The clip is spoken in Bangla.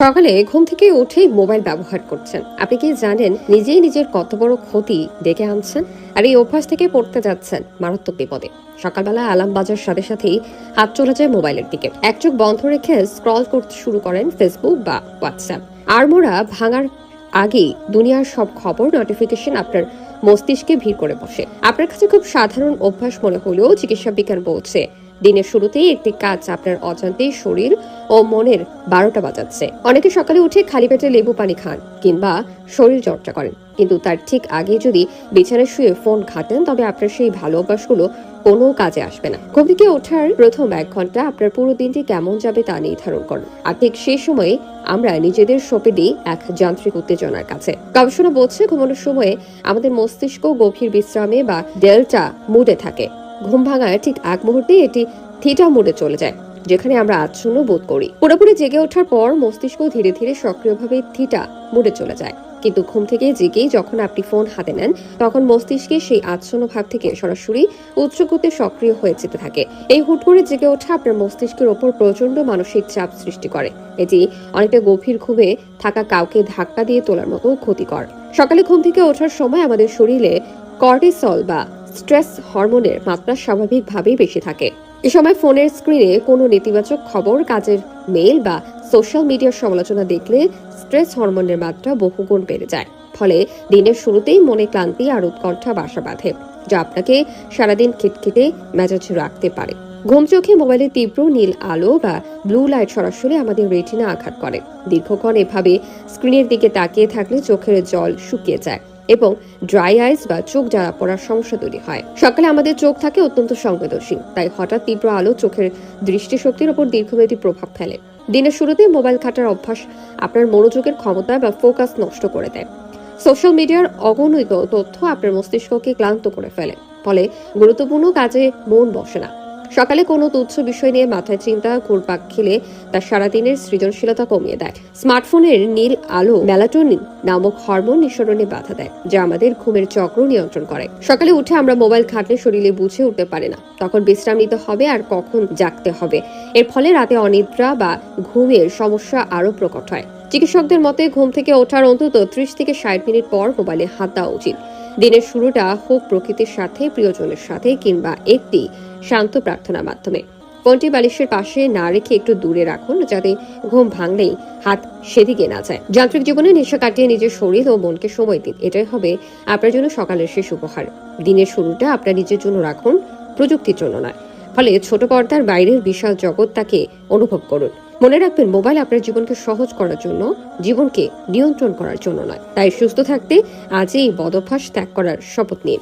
সকালে ঘুম থেকে উঠেই মোবাইল ব্যবহার করছেন। আপনি কি জানেন নিজেই নিজের কত বড় ক্ষতি ডেকে আনছেন? আর এই অভ্যাস থেকে পড়তে যাচ্ছেন মারাত্মক বিপদে। সকালবেলা অ্যালার্ম বাজার সাথে সাথেই হাত চলে যায় মোবাইলের দিকে। এক চোখ বন্ধ রেখে স্ক্রল করতে শুরু করেন ফেসবুক বা হোয়াটসঅ্যাপ। আড়মোড়া ভাঙার আগেই দুনিয়ার সব খবর নোটিফিকেশন আপনার মস্তিষ্কে ভিড় করে বসে। আপনার কাছে খুব সাধারণ অভ্যাস মনে হলেও চিকিৎসা বিজ্ঞান বলছে দিনের শুরুতেই একটি কাজ আপনার অজান্তেই শরীর ও মনের 12টা বাজাচ্ছে। অনেকে সকালে উঠে খালি পেটে লেবু পানি খান কিংবা শরীর চর্চা করেন, কিন্তু তার ঠিক আগে যদি বিছানায় শুয়ে ফোন ঘাটেন তবে আপনার সেই ভালো অভ্যাসগুলো কোনো কাজে আসবে না। ঘুম থেকে ওঠার প্রথম 1 ঘন্টা আপনার পুরো দিনটি কেমন যাবে তা নির্ধারণ করুন। আর ঠিক সেই সময়ে আমরা নিজেদের সঁপে দিই এক যান্ত্রিক উত্তেজনার কাছে। গবেষণা বলছে ঘুমানোর সময়ে আমাদের মস্তিষ্ক গভীর বিশ্রামে বা ডেল্টা মুডে থাকে। ঘুম ভাঙার ঠিক আগ মুহূর্তে এটি থিটা মুডে চলে যায়, যেখানে আমরা আচ্ছন্ন বোধ করি। পুরোপুরি জেগে ওঠার পর মস্তিষ্ক ধীরে ধীরে সক্রিয়ভাবে থিটা মুডে চলে যায়। কিন্তু ঘুম থেকে জেগেই যখন আপনি ফোন হাতে নেন তখন মস্তিষ্কে সেই আচ্ছন্ন ভাব থেকে সরাসরি উচ্চ গতিতে সক্রিয় হয়ে যেতে থাকে। এই হুট করে জেগে ওঠা আপনার মস্তিষ্কের ওপর প্রচন্ড মানসিক চাপ সৃষ্টি করে। এটি অনেকটা গভীর ঘুমে থাকা কাউকে ধাক্কা দিয়ে তোলার মতো ক্ষতিকর। সকালে ঘুম থেকে ওঠার সময় আমাদের শরীরে কর্টিসল বা স্ট্রেস হরমোনের মাত্রা স্বাভাবিকভাবেই বেশি থাকে। এ সময় ফোনের স্ক্রিনে কোনো নেতিবাচক খবর, কাজের মেইল বা সোশ্যাল মিডিয়ার সমালোচনা দেখলে স্ট্রেস হরমোনের মাত্রা বহুগুণ বেড়ে যায়। ফলে দিনের শুরুতেই মনে ক্লান্তি আর উৎকণ্ঠা বাসা বাঁধে, যা আপনাকে সারাদিন খিটখিটে মেজাজে রাখতে পারে। ঘুম চোখে মোবাইলের তীব্র নীল আলো বা ব্লু লাইট সরাসরি আমাদের রেটিনা আঘাত করে। দীর্ঘক্ষণ এভাবে স্ক্রিনের দিকে তাকিয়ে থাকলে চোখের জল শুকিয়ে যায় এবং ড্রাই আইস বা চোখ জ্বালা পড়ার সমস্যা তৈরি হয়। সকালে আমাদের চোখ থাকে অত্যন্ত সংবেদনশীল, তাই হঠাৎ তীব্র আলো চোখের দৃষ্টিশক্তির উপর দীর্ঘমেয়াদী প্রভাব ফেলে। দিনের শুরুতে মোবাইল ঘাটার অভ্যাস আপনার মনোযোগের ক্ষমতা বা ফোকাস নষ্ট করে দেয়। সোশ্যাল মিডিয়ার অগণিত তথ্য আপনার মস্তিষ্ককে ক্লান্ত করে ফেলে, ফলে গুরুত্বপূর্ণ কাজে মন বসে না। সকালে কোনো তুচ্ছ বিষয় নিয়ে মাথায় চিন্তা ঘুরপাক খেলে তা সারাদিনের সৃজনশীলতা কমিয়ে দেয়। স্মার্টফোনের নীল আলো মেলাটোনিন নামক হরমোন নিঃসরণে বাধা দেয়, যা আমাদের ঘুমের চক্র নিয়ন্ত্রণ করে। সকালে উঠে আমরা মোবাইল ঘাটলে শরীরে বুঝে উঠতে পারে না তখন বিশ্রাম নিতে হবে আর কখন জাগতে হবে। এর ফলে রাতে অনিদ্রা বা ঘুমের সমস্যা আরো প্রকট হয়। চিকিৎসকদের মতে ঘুম থেকে ওঠার অন্তত 30 থেকে 60 মিনিট পর মোবাইলে হাত দেওয়া উচিত। দিনের শুরুটা হোক প্রকৃতির সাথে, প্রিয়জনের সাথে কিংবা একটি শান্ত প্রার্থনার মাধ্যমে। ফোনটি বালিশের পাশে না রেখে একটু দূরে রাখুন, যাতে ঘুম ভাঙলেই হাত সেদিকে না যায়। যান্ত্রিক জীবনে নেশা কাটিয়ে নিজের শরীর ও মনকে সময় দিন, এটাই হবে আপনার জন্য সকালের শেষ উপহার। দিনের শুরুটা আপনার নিজের জন্য রাখুন, প্রযুক্তির জন্য নয়। ফলে ছোট পর্দার বাইরের বিশাল জগৎ তাকে অনুভব করুন। মনে রাখবেন, মোবাইল আপনার জীবনকে সহজ করার জন্য, জীবনকে নিয়ন্ত্রণ করার জন্য নয়। তাই সুস্থ থাকতে আজই এই বদ অভ্যাস ত্যাগ করার শপথ নিন।